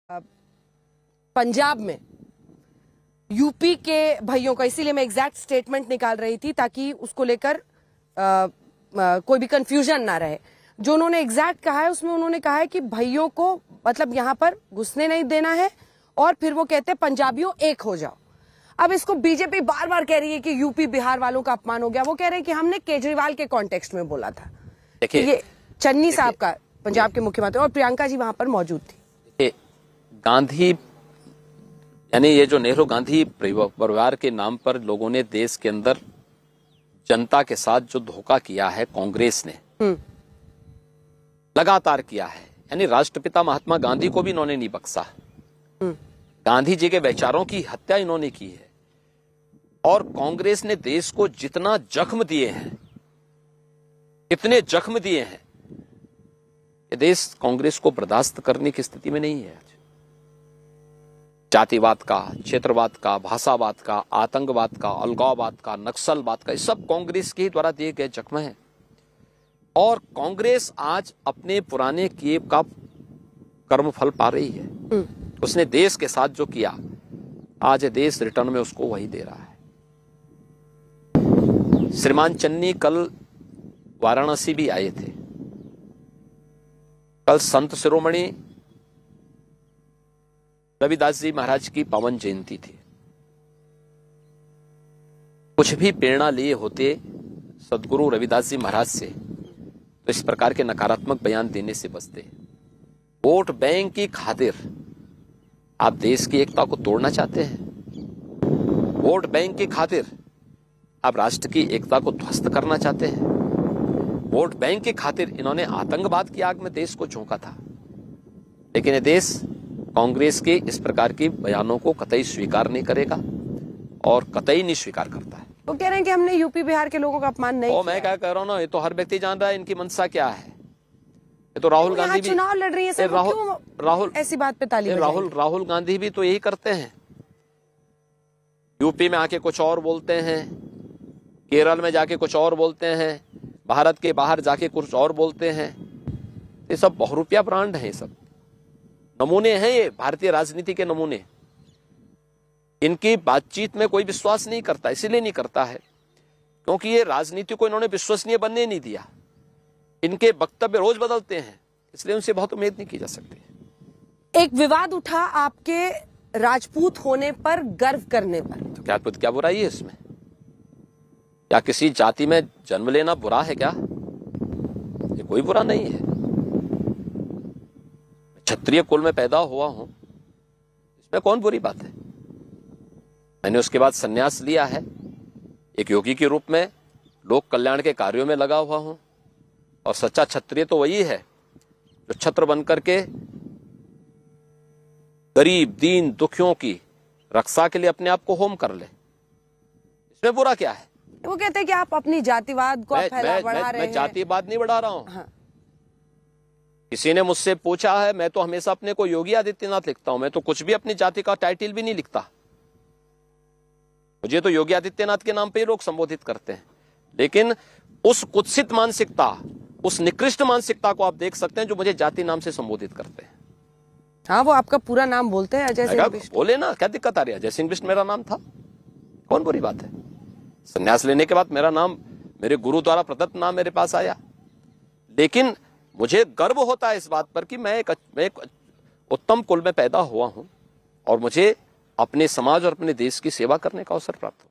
पंजाब में यूपी के भाइयों का, इसीलिए मैं एग्जैक्ट स्टेटमेंट निकाल रही थी ताकि उसको लेकर कोई भी कंफ्यूजन ना रहे। जो उन्होंने एग्जैक्ट कहा है उसमें उन्होंने कहा है कि भाइयों को मतलब यहां पर घुसने नहीं देना है, और फिर वो कहते हैं पंजाबियों एक हो जाओ। अब इसको बीजेपी बार बार कह रही है कि यूपी बिहार वालों का अपमान हो गया। वो कह रहे हैं कि हमने केजरीवाल के कॉन्टेक्स्ट में बोला था। देखिए, ये चन्नी साहब का, पंजाब के मुख्यमंत्री, और प्रियंका जी वहां पर मौजूद थी। गांधी यानी ये जो नेहरू गांधी परिवार के नाम पर लोगों ने देश के अंदर जनता के साथ जो धोखा किया है कांग्रेस ने, लगातार किया है। यानी राष्ट्रपिता महात्मा गांधी को भी इन्होंने नहीं बख्शा। गांधी जी के विचारों की हत्या इन्होंने की है, और कांग्रेस ने देश को जितना जख्म दिए हैं, इतने जख्म दिए हैं, ये देश कांग्रेस को बर्दाश्त करने की स्थिति में नहीं है। आज जातिवाद का, क्षेत्रवाद का, भाषावाद का, आतंकवाद का, अलगाववाद का, नक्सलवाद का, ये सब कांग्रेस के द्वारा दिए गए जख्म हैं। और कांग्रेस आज अपने पुराने किए का कर्मफल पा रही है। उसने देश के साथ जो किया, आज देश रिटर्न में उसको वही दे रहा है। श्रीमान चन्नी कल वाराणसी भी आए थे। कल संत शिरोमणि रविदास जी महाराज की पावन जयंती थी। कुछ भी प्रेरणा लिए होते सदगुरु रविदास जी महाराज से, तो इस प्रकार के नकारात्मक बयान देने से बचते। वोट बैंक की खातिर आप देश की एकता को तोड़ना चाहते हैं। वोट बैंक की खातिर आप राष्ट्र की एकता को ध्वस्त करना चाहते हैं। वोट बैंक की खातिर इन्होंने आतंकवाद की आग में देश को झोंका था। लेकिन ये देश कांग्रेस के इस प्रकार के बयानों को कतई स्वीकार नहीं करेगा, और कतई नहीं स्वीकार करता है। वो कह रहे हैं कि हमने यूपी बिहार के लोगों का अपमान नहीं किया। मैं क्या कह रहा हूँ ना, ये तो हर व्यक्ति जान रहा है इनकी मंशा क्या है। ये तो राहुल गांधी भी चुनाव लड़ रही है सर, राहुल ऐसी बात पे ताली बजाएंगे। राहुल गांधी भी तो यही करते हैं। यूपी में आके कुछ और बोलते हैं, केरल में जाके कुछ और बोलते हैं, भारत के बाहर जाके कुछ और बोलते हैं। ये सब बहुरूपिया ब्रांड है, ये सब नमूने हैं, ये भारतीय राजनीति के नमूने। इनकी बातचीत में कोई विश्वास नहीं करता। इसीलिए नहीं करता है क्योंकि ये राजनीति को इन्होंने विश्वसनीय बनने नहीं दिया। इनके वक्तव्य रोज बदलते हैं, इसलिए उनसे बहुत उम्मीद नहीं की जा सकती। एक विवाद उठा आपके राजपूत होने पर, गर्व करने पर, तो क्या बुराई है इसमें? क्या किसी जाति में जन्म लेना बुरा है क्या? ये कोई बुरा नहीं है। क्षत्रिय कुल में पैदा हुआ हूं, इसमें कौन बुरी बात है? मैंने उसके बाद संन्यास लिया है, एक योगी के रूप में लोक कल्याण के कार्यों में लगा हुआ हूं। और सच्चा क्षत्रिय तो वही है जो छत्र बनकर के गरीब दीन दुखियों की रक्षा के लिए अपने आप को होम कर ले। इसमें बुरा क्या है? वो कहते हैं कि आप अपनी जातिवाद को बढ़ा रहे हैं। मैं जातिवाद नहीं बढ़ा रहा हूं। हाँ। किसी ने मुझसे पूछा है, मैं तो हमेशा अपने को योगी आदित्यनाथ लिखता हूं। मैं तो कुछ भी अपनी जाति का टाइटल भी नहीं लिखता। मुझे तो योगी आदित्यनाथ के नाम पे ही लोग संबोधित करते हैं। लेकिन उस कुत्सित मानसिकता, उस निकृष्ट मानसिकता को आप देख सकते हैं जो मुझे जाति नाम से संबोधित करते हैं। हाँ, वो आपका पूरा नाम बोलते हैं, अजय सिंह बिष्ट। बोले ना, क्या दिक्कत आ रही है? अजय सिंह बिष्ट मेरा नाम था, कौन बुरी बात है? संन्यास लेने के बाद मेरा नाम, मेरे गुरु द्वारा प्रदत्त नाम मेरे पास आया। लेकिन मुझे गर्व होता है इस बात पर कि मैं एक उत्तम कुल में पैदा हुआ हूं, और मुझे अपने समाज और अपने देश की सेवा करने का अवसर प्राप्त हुआ।